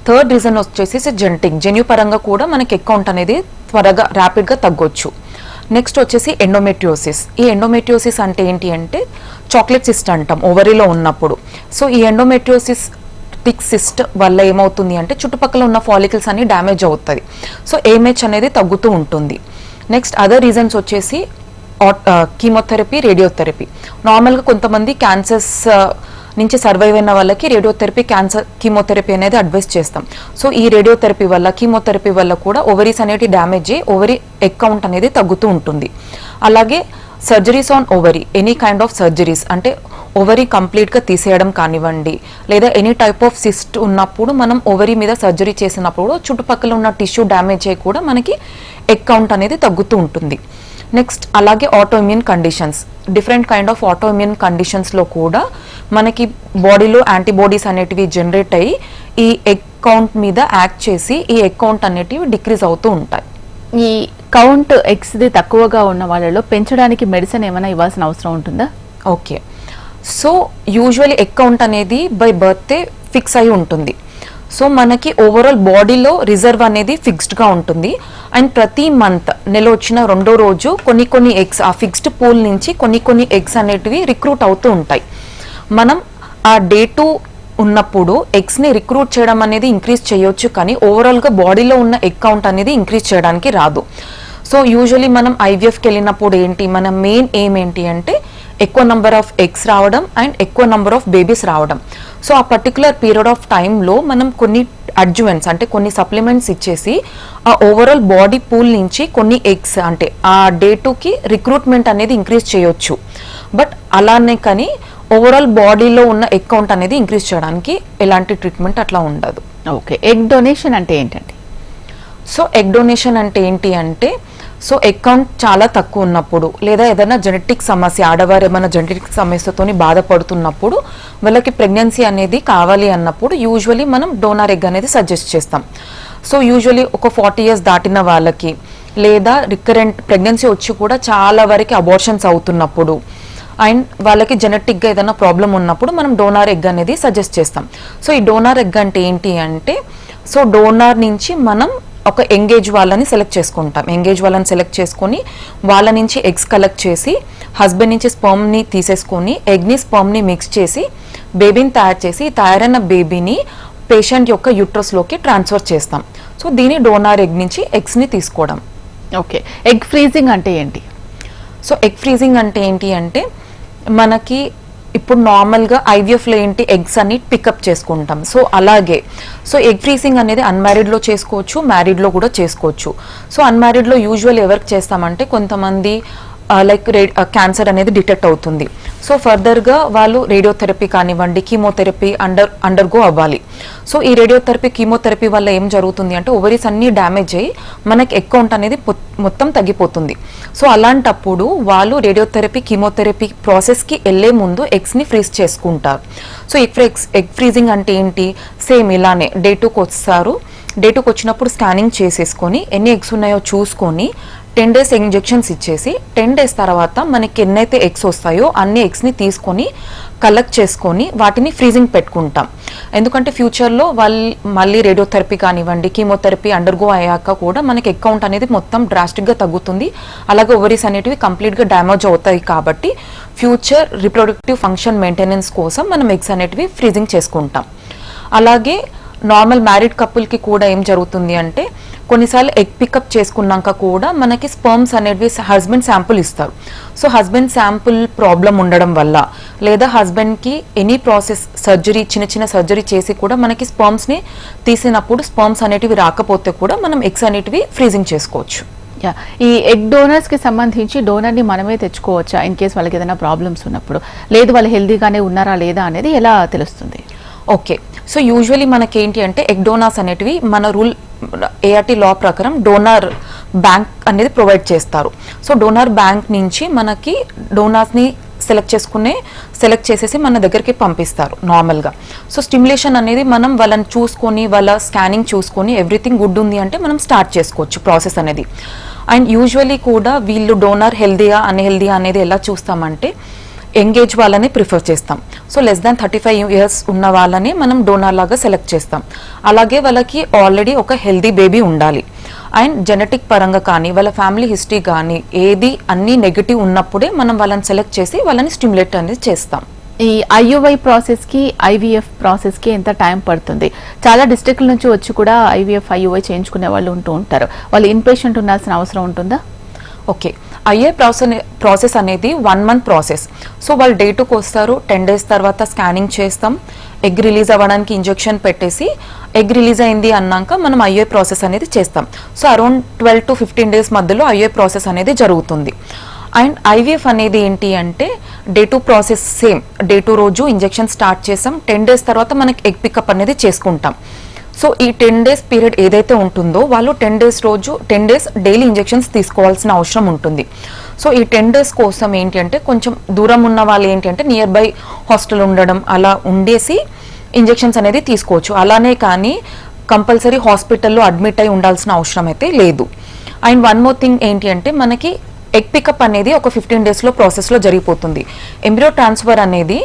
Third reason వచ్చేసి జెనెటిక్, జన్యుపరంగా కూడా మనకి ఎగ్ కౌంట్ అనేది త్వరగా ర్యాపిడ్గా తగ్గొచ్చు. నెక్స్ట్ వచ్చేసి ఎండోమెట్రియోసిస్. ఈ ఎండోమెట్రియోసిస్ అంటే ఏంటి అంటే చాక్లెట్ సిస్ట్ అంటాం ఓవరీలో ఉన్నప్పుడు. సో ఈ ఎండోమెట్రియోసిస్ సిస్ట్ వల్ల ఏమవుతుంది అంటే చుట్టుపక్కల ఉన్న ఫాలికల్స్ అన్ని డ్యామేజ్ అవుతుంది. సో ఏమేజ్ అనేది తగ్గుతూ ఉంటుంది. నెక్స్ట్ అదర్ రీజన్స్ వచ్చేసి కీమోథెరపీ, రేడియోథెరపీ. నార్మల్గా కొంతమంది క్యాన్సర్స్ నుంచి సర్వైవ్ అయిన వాళ్ళకి రేడియోథెరపీ, కీమోథెరపీ అనేది అడ్వైస్ చేస్తాం. సో ఈ రేడియోథెరపీ వల్ల, కీమోథెరపీ వల్ల కూడా ఓవరీస్ అనేది డ్యామేజ్ అయ్యి ఓవరీ ఎగ్ కౌంట్ అనేది తగ్గుతూ ఉంటుంది. అలాగే surgeries on ovary, any kind of surgeries అంటే ఓవరీ కంప్లీట్గా తీసేయడం కానివ్వండి, లేదా ఎనీ టైప్ ఆఫ్ సిస్ట్ ఉన్నప్పుడు మనం ఓవరీ మీద సర్జరీ చేసినప్పుడు చుట్టుపక్కల ఉన్న టిష్యూ డ్యామేజ్ అయ్యి కూడా మనకి ఎగ్ కౌంట్ అనేది తగ్గుతూ ఉంటుంది. నెక్స్ట్ అలాగే autoimmune conditions, different kind of autoimmune కండిషన్స్లో కూడా మనకి బాడీలో యాంటీబాడీస్ అనేటివి జనరేట్ అయ్యి ఈ ఎగ్ కౌంట్ మీద యాక్ట్ చేసి ఈ ఎగ్ కౌంట్ అనేటివి డిక్రీజ్ అవుతూ ఉంటాయి. ఈ కౌంట్ ఎగ్స్ది తక్కువగా ఉన్న వాళ్ళలో పెంచడానికి మెడిసిన్ ఏమైనా ఇవ్వాల్సిన అవసరం ఉంటుందా? Okay, so usually egg count అనేది బై బర్త్డే ఫిక్స్ అయి ఉంటుంది. సో మనకి ఓవరాల్ బాడీలో రిజర్వ్ అనేది ఫిక్స్డ్గా ఉంటుంది. అండ్ ప్రతి మంత్ నెల వచ్చిన 2వ రోజు కొన్ని ఎగ్స్ ఆ ఫిక్స్డ్ పూల్ నుంచి కొన్ని ఎగ్స్ అనేటివి రిక్రూట్ అవుతూ ఉంటాయి. మనం ఆ డే 2 ఉన్నప్పుడు ఎగ్స్ని రిక్రూట్ చేయడం అనేది ఇంక్రీజ్ చేయొచ్చు, కానీ ఓవరాల్గా బాడీలో ఉన్న ఎగ్ కౌంట్ అనేది ఇంక్రీజ్ చేయడానికి రాదు. సో యూజువలీ మనం ఐవీఎఫ్కి వెళ్ళినప్పుడు ఏంటి, మన మెయిన్ ఎయిమ్ ఏంటి అంటే ఎక్కువ నెంబర్ ఆఫ్ ఎగ్స్ రావడం అండ్ ఎక్కువ నెంబర్ ఆఫ్ బేబీస్ రావడం. సో ఆ పర్టికులర్ పీరియడ్ ఆఫ్ టైంలో మనం కొన్ని అడ్జువెంట్స్ అంటే కొన్ని సప్లిమెంట్స్ ఇచ్చేసి ఆ ఓవరాల్ బాడీ పూల్ నుంచి కొన్ని ఎగ్స్ అంటే ఆ డే 2కి రిక్రూట్మెంట్ అనేది ఇంక్రీజ్ చేయొచ్చు. బట్ అలానే కానీ ఓవరాల్ బాడీలో ఉన్న ఎగ్ కౌంట్ అనేది ఇంక్రీజ్ చేయడానికి ఎలాంటి ట్రీట్మెంట్ అట్లా ఉండదు. ఓకే, ఎగ్ డొనేషన్ అంటే ఏంటండి? సో ఎగ్ డొనేషన్ అంటే ఏంటి అంటే, సో ఎగ్ కౌంట్ చాలా తక్కువ ఉన్నప్పుడు లేదా ఏదైనా జెనెటిక్ సమస్య, ఆడవారు ఏమైనా జెనెటిక్ సమస్యతో బాధపడుతున్నప్పుడు వాళ్ళకి ప్రెగ్నెన్సీ అనేది కావాలి అన్నప్పుడు యూజువలీ మనం డోనార్ ఎగ్ అనేది సజెస్ట్ చేస్తాం. సో యూజువలీ ఒక 40 years దాటిన వాళ్ళకి లేదా రికరెంట్ ప్రెగ్నెన్సీ వచ్చి కూడా చాలా వరకు అబార్షన్స్ అవుతున్నప్పుడు అండ్ వాళ్ళకి జెనెటిక్గా ఏదైనా ప్రాబ్లం ఉన్నప్పుడు మనం డోనార్ ఎగ్ అనేది సజెస్ట్ చేస్తాం. సో ఈ డోనార్ ఎగ్ అంటే ఏంటి అంటే, సో డోనార్ నుంచి మనం ఒక ఎంగేజ్ వాళ్ళని సెలెక్ట్ చేసుకుంటాం. ఎంగేజ్ వాళ్ళని సెలెక్ట్ చేసుకొని వాళ్ళ నుంచి ఎగ్స్ కలెక్ట్ చేసి హస్బెండ్ నుంచి స్పర్మ్ని తీసేసుకొని ఎగ్ని స్పర్మ్ని మిక్స్ చేసి బేబీని తయారు చేసి తయారైన బేబీని పేషెంట్ యొక్క యూట్రస్లోకి ట్రాన్స్ఫర్ చేస్తాం. సో దీని డోనార్ ఎగ్ నుంచి ఎగ్స్ని తీసుకోవడం. ఓకే, ఎగ్ ఫ్రీజింగ్ అంటే ఏంటి? సో ఎగ్ ఫ్రీజింగ్ అంటే ఏంటి అంటే, మనకి ఇప్పుడు నార్మల్గా ఐవీఎఫ్లో ఏంటి ఎగ్స్ అన్ని పికప్ చేసుకుంటాం. సో అలాగే సో ఎగ్ ఫ్రీజింగ్ అనేది అన్మ్యారీడ్లో చేసుకోవచ్చు, మ్యారీడ్లో కూడా చేసుకోవచ్చు. సో అన్మ్యారీడ్లో యూజువల్ ఎవరికి చేస్తామంటే కొంతమంది లైక్ క్యాన్సర్ అనేది డిటెక్ట్ అవుతుంది. సో ఫర్దర్గా వాళ్ళు రేడియోథెరపీ కానివ్వండి, కీమోథెరపీ అండర్గో అవ్వాలి. సో ఈ రేడియోథెరపీ, కీమోథెరపీ వల్ల ఏం జరుగుతుంది అంటే ఓవరీస్ అన్నీ డ్యామేజ్ అయ్యి మనకి ఎగ్ కౌంట్ అనేది మొత్తం తగ్గిపోతుంది. సో అలాంటప్పుడు వాళ్ళు రేడియోథెరపీ, కీమోథెరపీ ప్రాసెస్కి వెళ్ళే ముందు ఎగ్స్ని ఫ్రీజ్ చేసుకుంటారు. సో ఎగ్ ఫ్రీజింగ్ అంటే ఏంటి, సేమ్ ఇలానే డే 2కి వస్తారు. డే 2కి వచ్చినప్పుడు స్కానింగ్ చేసేసుకొని ఎన్ని ఎగ్స్ ఉన్నాయో చూసుకొని 10 days ఇంజెక్షన్స్ ఇచ్చేసి 10 days తర్వాత మనకి ఎన్నైతే ఎగ్స్ వస్తాయో అన్ని ఎగ్స్ని తీసుకొని కలెక్ట్ చేసుకొని వాటిని ఫ్రీజింగ్ పెట్టుకుంటాం. ఎందుకంటే ఫ్యూచర్లో వాళ్ళు మళ్ళీ రేడియోథెరపీ కానివ్వండి, కీమోథెరపీ అండర్గో అయ్యాక కూడా మనకి ఎగ్ కౌంట్ అనేది మొత్తం డ్రాస్టిక్గా తగ్గుతుంది. అలాగే ఓవరీస్ అనేటివి కంప్లీట్గా డ్యామేజ్ అవుతాయి. కాబట్టి ఫ్యూచర్ రిప్రొడక్టివ్ ఫంక్షన్ మెయింటెనెన్స్ కోసం మనం ఎగ్స్ అనేటివి ఫ్రీజింగ్ చేసుకుంటాం. అలాగే నార్మల్ మ్యారీడ్ కపుల్కి కూడా ఏం జరుగుతుంది అంటే, కొన్నిసార్లు ఎగ్ పికప్ చేసుకున్నాక కూడా మనకి స్పర్మ్స్ అనేవి హస్బెండ్ శాంపుల్ ఇస్తారు. సో హస్బెండ్ శాంపుల్ ప్రాబ్లం ఉండడం వల్ల లేదా హస్బెండ్కి ఎనీ ప్రాసెస్ సర్జరీ, చిన్న సర్జరీ చేసి కూడా మనకి స్పర్మ్స్ని తీసినప్పుడు స్పర్మ్స్ అనేటివి రాకపోతే కూడా మనం ఎగ్స్ అనేటివి ఫ్రీజింగ్ చేసుకోవచ్చు. ఈ ఎగ్ డోనర్స్కి సంబంధించి డోనర్ని మనమే తెచ్చుకోవచ్చా ఇన్ కేస్ వాళ్ళకి ఏదైనా ప్రాబ్లమ్స్ ఉన్నప్పుడు? లేదు వాళ్ళు హెల్దీగానే ఉన్నారా లేదా అనేది ఎలా తెలుస్తుంది? ఓకే, సో యూజువలీ మనకేంటి అంటే ఎగ్ డోనార్స్ అనేటివి మన రూల్ ART లా ప్రకారం డోనార్ బ్యాంక్ అనేది ప్రొవైడ్ చేస్తారు. సో డోనార్ బ్యాంక్ నుంచి మనకి డోనార్స్ని సెలెక్ట్ చేసేసి మన దగ్గరికి పంపిస్తారు నార్మల్గా. సో స్టిమ్యులేషన్ అనేది మనం వాళ్ళని చూసుకొని వాళ్ళ స్కానింగ్ చూసుకొని ఎవ్రీథింగ్ గుడ్ ఉంది అంటే మనం స్టార్ట్ చేసుకోవచ్చు ప్రాసెస్ అనేది. అండ్ యూజువలీ కూడా వీళ్ళు డోనార్ హెల్దీయా అన్హెల్దీయా అనేది ఎలా చూస్తామంటే ఎంగేజ్ వాళ్ళని ప్రిఫర్ చేస్తాం. సో లెస్ దాన్ 35 ఇయర్స్ ఉన్న వాళ్ళని మనం డోనార్ లాగా సెలెక్ట్ చేస్తాం. అలాగే వాళ్ళకి ఆల్రెడీ ఒక హెల్దీ బేబీ ఉండాలి. అండ్ జెనెటిక్ పరంగా కానీ వాళ్ళ ఫ్యామిలీ హిస్టరీ కానీ ఏది అన్ని నెగిటివ్ ఉన్నప్పుడే మనం వాళ్ళని సెలెక్ట్ చేసి వాళ్ళని స్టిమ్యులేట్ అనేది చేస్తాం. ఈ ఐయుఐ ప్రాసెస్ కి ఐవీఎఫ్ ప్రాసెస్ కి ఎంత టైం పడుతుంది? చాలా డిస్ట్రిక్ట్ల నుంచి వచ్చి కూడా ఐవీఎఫ్ ఐయుఐ చేయించుకునే వాళ్ళు ఉంటూ ఉంటారు. వాళ్ళు ఇన్ పేషెంట్ ఉండాల్సిన అవసరం ఉంటుందా? ఓకే, ఐఏ ప్రాసెస్ అనేది 1 month ప్రాసెస్. సో వాళ్ళు డే 2కి వస్తారు, 10 days తర్వాత స్కానింగ్ చేస్తాం, ఎగ్ రిలీజ్ అవ్వడానికి ఇంజెక్షన్ పెట్టేసి ఎగ్ రిలీజ్ అయింది అన్నాక మనం ఐఏ ప్రాసెస్ అనేది చేస్తాం. సో అరౌండ్ 12 to 15 days మధ్యలో ఐఏ ప్రాసెస్ అనేది జరుగుతుంది. అండ్ ఐవీఎఫ్ అనేది ఏంటి అంటే డే 2 ప్రాసెస్ సేమ్. డే 2 రోజు ఇంజెక్షన్ స్టార్ట్ చేసాం, 10 days తర్వాత మనకి ఎగ్ పికప్ అనేది చేసుకుంటాం. సో ఈ 10 days పీరియడ్ ఏదైతే ఉంటుందో వాళ్ళు 10 days డైలీ ఇంజెక్షన్స్ తీసుకోవాల్సిన అవసరం ఉంటుంది. సో ఈ 10 days కోసం ఏంటి అంటే కొంచెం దూరం ఉన్న వాళ్ళు ఏంటి అంటే నియర్ బై హాస్టల్ ఉండడం అలా ఉండేసి ఇంజెక్షన్స్ అనేది తీసుకోవచ్చు. అలానే కానీ కంపల్సరీ హాస్పిటల్లో అడ్మిట్ అయి ఉండాల్సిన అవసరం అయితే లేదు. అండ్ వన్ మోర్ థింగ్ ఏంటి అంటే మనకి ఎగ్ పికప్ అనేది ఒక 15 daysలో ప్రాసెస్లో జరిగిపోతుంది. ఎంబ్రియో ట్రాన్స్ఫర్ అనేది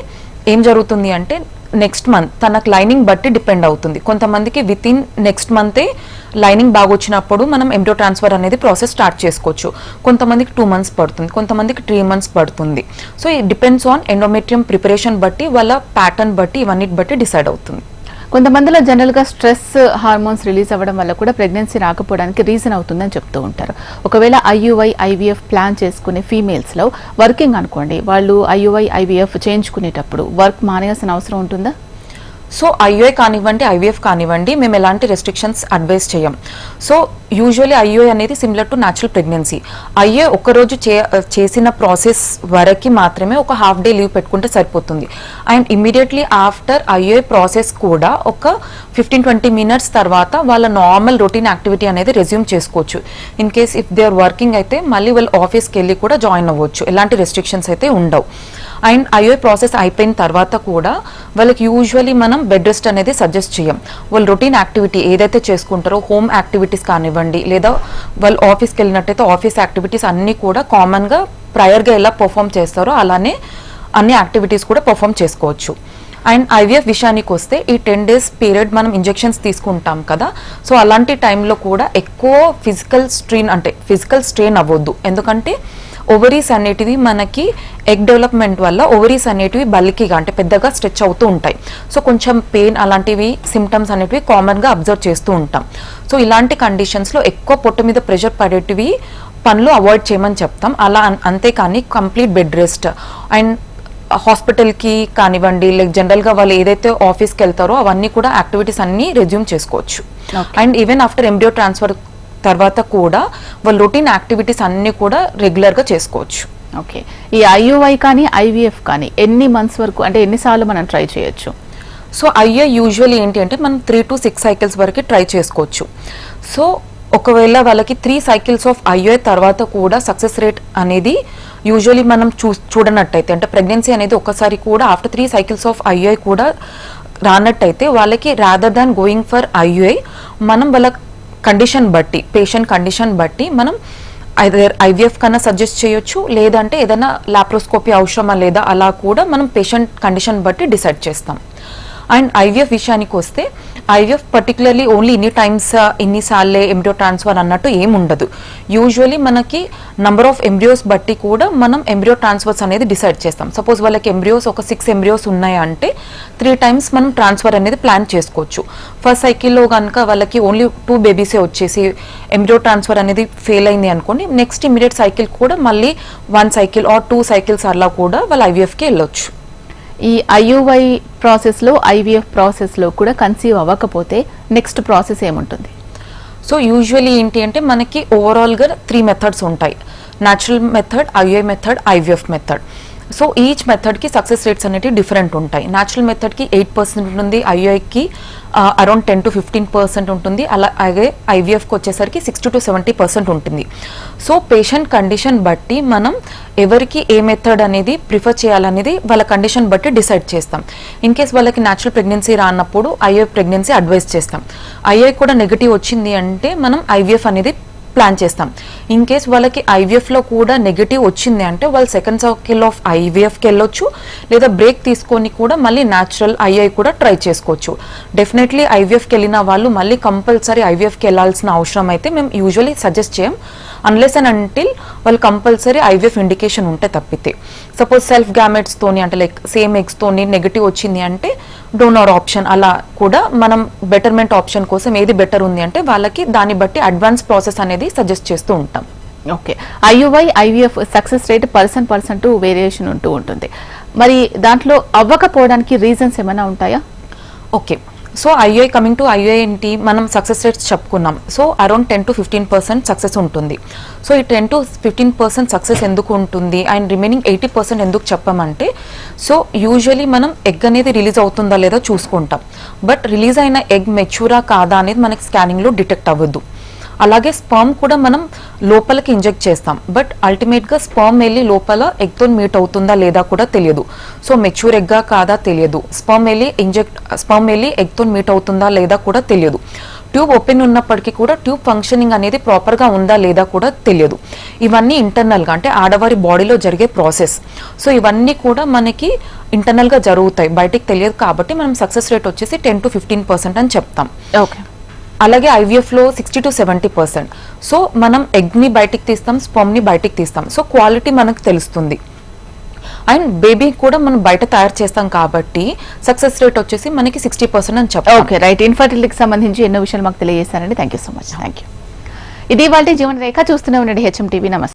ఏం జరుగుతుంది అంటే నెక్స్ట్ మంత్ తనకు లైనింగ్ బట్టి డిపెండ్ అవుతుంది. కొంతమందికి విత్ ఇన్ నెక్స్ట్ మంతే లైనింగ్ బాగా వచ్చినప్పుడు మనం ఎంబ్రియో ట్రాన్స్ఫర్ అనేది ప్రాసెస్ స్టార్ట్ చేసుకోవచ్చు. కొంతమందికి 2 months పడుతుంది, కొంతమందికి 3 months పడుతుంది. సో ఇది డిపెండ్స్ ఆన్ ఎండోమెట్రియం ప్రిపరేషన్ బట్టి వాళ్ళ ప్యాటర్న్ బట్టి ఇవన్నిటి బట్టి డిసైడ్ అవుతుంది. కొంతమందిలో జనరల్ గా స్ట్రెస్ హార్మోన్స్ రిలీజ్ అవ్వడం వల్ల కూడా ప్రెగ్నెన్సీ రాకపోవడానికి రీజన్ అవుతుందని చెప్తూ ఉంటారు. ఒకవేళ ఐయుఐ ఐవీఎఫ్ ప్లాన్ చేసుకునే ఫీమేల్స్ లో వర్కింగ్ అనుకోండి, వాళ్ళు ఐయుఐ ఐవీఎఫ్ చేయించుకునేటప్పుడు వర్క్ మానేయాల్సిన అవసరం ఉంటుందా? సో ఐయుఐ కానివ్వండి ఐవీఎఫ్ కానివ్వండి మేము ఎలాంటి రెస్ట్రిక్షన్స్ అడ్వైస్ చేయం. సో యూజువల్లీ ఐయుఐ అనేది similar to natural pregnancy. IUI ఒక్కరోజు చేసిన ప్రాసెస్ వరకు మాత్రమే ఒక హాఫ్ డే లీవ్ పెట్టుకుంటే సరిపోతుంది. And immediately after IUI process కూడా ఒక 15-20 minutes తర్వాత వాళ్ళ నార్మల్ రొటీన్ యాక్టివిటీ అనేది రెజ్యూమ్ చేసుకోవచ్చు. In case if they are working అయితే మళ్ళీ వాళ్ళు ఆఫీస్కి వెళ్ళి కూడా జాయిన్ అవ్వచ్చు. ఎలాంటి రెస్ట్రిక్షన్స్ అయితే ఉండవు. అండ్ ఐయుఐ ప్రాసెస్ అయిపోయిన తర్వాత కూడా వాళ్ళకి యూజువల్లీ మనం బెడ్ రెస్ట్ అనేది సజెస్ట్ చేయం. వాళ్ళు రొటీన్ యాక్టివిటీ ఏదైతే చేసుకుంటారో హోమ్ యాక్టివిటీస్ కానివ్వండి లేదా వాళ్ళు ఆఫీస్కి వెళ్ళినట్టయితే ఆఫీస్ యాక్టివిటీస్ అన్నీ కూడా కామన్గా ప్రయర్గా ఎలా పర్ఫామ్ చేస్తారో అలానే అన్ని యాక్టివిటీస్ కూడా పర్ఫామ్ చేసుకోవచ్చు. అండ్ ఐవీఎఫ్ విషయానికి వస్తే ఈ 10 days పీరియడ్ మనం ఇంజెక్షన్స్ తీసుకుంటాం కదా, సో అలాంటి టైంలో కూడా ఎక్కువ ఫిజికల్ స్ట్రెయిన్ అవ్వద్దు. ఎందుకంటే ఓవరీస్ అనేటివి మనకి ఎగ్ డెవలప్మెంట్ వల్ల ఓవరీస్ అనేటివి బల్కీగా అంటే పెద్దగా స్ట్రెచ్ అవుతూ ఉంటాయి. సో కొంచెం పెయిన్ అలాంటివి సిమ్టమ్స్ అనేటివి కామన్గా అబ్జర్వ్ చేస్తూ ఉంటాం. సో ఇలాంటి కండిషన్స్లో ఎక్కువ పొట్ట మీద ప్రెషర్ పడేటివి పనులు అవాయిడ్ చేయమని చెప్తాం. అలా అంతేకాని కంప్లీట్ బెడ్ రెస్ట్ అండ్ హాస్పిటల్కి కానివ్వండి లైక్ జనరల్గా వాళ్ళు ఏదైతే ఆఫీస్కి వెళ్తారో అవన్నీ కూడా యాక్టివిటీస్ అన్నీ రెజ్యూమ్ చేసుకోవచ్చు. And even after embryo transfer తర్వాత కూడా వాళ్ళు రొటీన్ యాక్టివిటీస్ అన్నీ కూడా రెగ్యులర్గా చేసుకోవచ్చు. ఓకే, ఈ ఐయుఐ కానీ ఐవీఎఫ్ కానీ ఎన్ని మంత్స్ వరకు అంటే ఎన్నిసార్లు మనం ట్రై చేయొచ్చు? సో ఐఏ యూజువల్లీ ఏంటి అంటే మనం 3 to 6 cycles వరకు ట్రై చేసుకోవచ్చు. సో ఒకవేళ వాళ్ళకి 3 cycles ఆఫ్ ఐఏ తర్వాత కూడా సక్సెస్ రేట్ అనేది యూజువల్లీ మనం చూడనట్టయితే అంటే ప్రెగ్నెన్సీ అనేది ఒక్కసారి కూడా ఆఫ్టర్ 3 cycles ఆఫ్ ఐఏ కూడా రానట్టయితే వాళ్ళకి rather than going for I A మనం వాళ్ళ కండిషన్ బట్టి పేషెంట్ కండిషన్ బట్టి మనం ఐదర్ ఐవీఎఫ్ కన్నా సజెస్ట్ చేయొచ్చు, లేదంటే ఏదైనా లాప్రోస్కోపీ అవసరమా లేదా అలా కూడా మనం పేషెంట్ కండిషన్ బట్టి డిసైడ్ చేస్తాం. అండ్ ఐవీఎఫ్ విషయానికి వస్తే ఐవీఎఫ్ పర్టికులర్లీ ఓన్లీ ఇన్ని టైమ్స్ ఇన్నిసార్లే ఎంబ్రియో ట్రాన్స్ఫర్ అన్నట్టు ఏమి ఉండదు. యూజువల్లీ మనకి నంబర్ ఆఫ్ ఎంబ్రియోస్ బట్టి కూడా మనం ఎంబ్రియో ట్రాన్స్ఫర్స్ అనేది డిసైడ్ చేస్తాం. సపోజ్ వాళ్ళకి ఎంబ్రియోస్ ఒక 6 ఎంబ్రియోస్ ఉన్నాయంటే 3 times మనం ట్రాన్స్ఫర్ అనేది ప్లాన్ చేసుకోవచ్చు. ఫస్ట్ సైకిల్లో కనుక వాళ్ళకి ఓన్లీ 2 babies వచ్చేసి ఎంబ్రియో ట్రాన్స్ఫర్ అనేది ఫెయిల్ అయింది అనుకోండి, నెక్స్ట్ ఇమీడియట్ సైకిల్ కూడా మళ్ళీ 1 cycle ఆర్ 2 cycles అలా కూడా వాళ్ళు ఐవీఎఫ్కి వెళ్ళొచ్చు. ఈ ఐయుఐ ప్రాసెస్లో ఐవీఎఫ్ ప్రాసెస్లో కూడా కన్సీవ్ అవ్వకపోతే నెక్స్ట్ ప్రాసెస్ ఏముంటుంది? సో యూజువల్లీ ఏంటి అంటే మనకి ఓవరాల్గా 3 methods ఉంటాయి. Natural method, IUI method, IVF method. So each మెథడ్కి సక్సెస్ రేట్స్ అనేవి డిఫరెంట్ ఉంటాయి. న్యాచురల్ మెథడ్కి 8% ఉంటుంది, ఐయుఐకి అరౌండ్ 10 to 15% ఉంటుంది, అలాగే ఐవీఎఫ్కి వచ్చేసరికి 60 to 70% ఉంటుంది. సో పేషెంట్ కండిషన్ బట్టి మనం ఎవరికి ఏ మెథడ్ అనేది ప్రిఫర్ చేయాలనేది వాళ్ళ కండిషన్ బట్టి డిసైడ్ చేస్తాం. ఇన్ కేస్ వాళ్ళకి న్యాచురల్ ప్రెగ్నెన్సీ రానప్పుడు ఐవీఎఫ్ ప్రెగ్నెన్సీ అడ్వైస్ చేస్తాం. ఐఐ కూడా నెగిటివ్ వచ్చింది అంటే మనం ఐవీఎఫ్ అనేది ప్లాన్ చేస్తాం. ఇన్ కేస్ వాళ్ళకి ఐవీఎఫ్లో కూడా నెగిటివ్ వచ్చింది అంటే వాళ్ళు సెకండ్ సైకిల్ ఆఫ్ ఐవీఎఫ్కి వెళ్ళొచ్చు, లేదా బ్రేక్ తీసుకొని కూడా మళ్ళీ న్యాచురల్ ఐఐ కూడా ట్రై చేసుకోవచ్చు. డెఫినెట్లీ ఐవీఎఫ్కి వెళ్ళిన వాళ్ళు మళ్ళీ కంపల్సరీ ఐవీఎఫ్కి వెళ్ళాల్సిన అవసరం అయితే మేము యూజువలీ సజెస్ట్ చేయం, అన్లెస్ అండ్ అంటిల్ వాళ్ళు కంపల్సరీ ఐవీఎఫ్ ఇండికేషన్ ఉంటే తప్పితే. సపోజ్ సెల్ఫ్ గ్యామెట్స్తోని అంటే లైక్ సేమ్ ఎగ్స్తోని నెగిటివ్ వచ్చింది అంటే డోనర్ ఆప్షన్ అలా కూడా మనం బెటర్మెంట్ ఆప్షన్ కోసం ఏది బెటర్ ఉంది అంటే వాళ్ళకి దాన్ని బట్టి అడ్వాన్స్ ప్రాసెస్ అనేది సజెస్ట్ చేస్తూ ఉంటాం. Okay, IUI IVF success rate person variation ఉంటూ ఉంటుంది. మరి దాంట్లో అవ్వకపోవడానికి రీజన్స్ ఏమైనా ఉంటాయా? Okay, so IUI coming to IUI ఏంటి, మనం సక్సెస్ రేట్స్ చెప్పుకున్నాం. సో అరౌండ్ 10 to 15% సక్సెస్ ఉంటుంది. సో ఈ 10 to 15% సక్సెస్ ఎందుకు ఉంటుంది అండ్ రిమైనింగ్ 80% ఎందుకు చెప్పామంటే, సో యూజువలీ మనం ఎగ్ అనేది రిలీజ్ అవుతుందా లేదా చూసుకుంటాం. బట్ రిలీజ్ అయిన ఎగ్ మెచ్యూరా కాదా అనేది మనకి స్కానింగ్లో డిటెక్ట్ అవ్వద్దు. అలాగే స్పర్మ్ కూడా మనం లోపలికి ఇంజెక్ట్ చేస్తాం, బట్ అల్టిమేట్గా స్పర్మ్ వెళ్ళి లోపల ఎగ్తో మీట్ అవుతుందా లేదా కూడా తెలియదు. సో మెచ్యూర్ ఎగ్గా కాదా తెలియదు, స్పర్మ్ వెళ్ళి ఎగ్తో మీట్ అవుతుందా లేదా కూడా తెలియదు. ట్యూబ్ ఓపెన్ ఉన్నప్పటికీ కూడా ట్యూబ్ ఫంక్షనింగ్ అనేది ప్రాపర్గా ఉందా లేదా కూడా తెలియదు. ఇవన్నీ ఇంటర్నల్గా అంటే ఆడవారి బాడీలో జరిగే ప్రాసెస్. సో ఇవన్నీ కూడా మనకి ఇంటర్నల్గా జరుగుతాయి, బయటికి తెలియదు. కాబట్టి మనం సక్సెస్ రేట్ వచ్చేసి 10 to 15% అని చెప్తాం. ఓకే, అలాగే ఐవీఎఫ్లో 60 to 70%. సో మనం ఎగ్ని బయటికి తీస్తాం, స్పర్మ్ని బయటికి తీస్తాం. సో క్వాలిటీ మనకు తెలుస్తుంది. అండ్ బేబీ కూడా మనం బయట తయారు చేస్తాం కాబట్టి సక్సెస్ రేట్ వచ్చేసి మనకి 60% అని చెప్తాం. Okay, right. ఇన్ఫర్టిలిటీకి సంబంధించి ఎన్నో విషయాలు మాకు తెలియజేశారండి. Thank you so much. Thank you. ఇది వాళ్ళ జీవన రేఖ. చూస్తూనే ఉండండి HM TV. నమస్తే.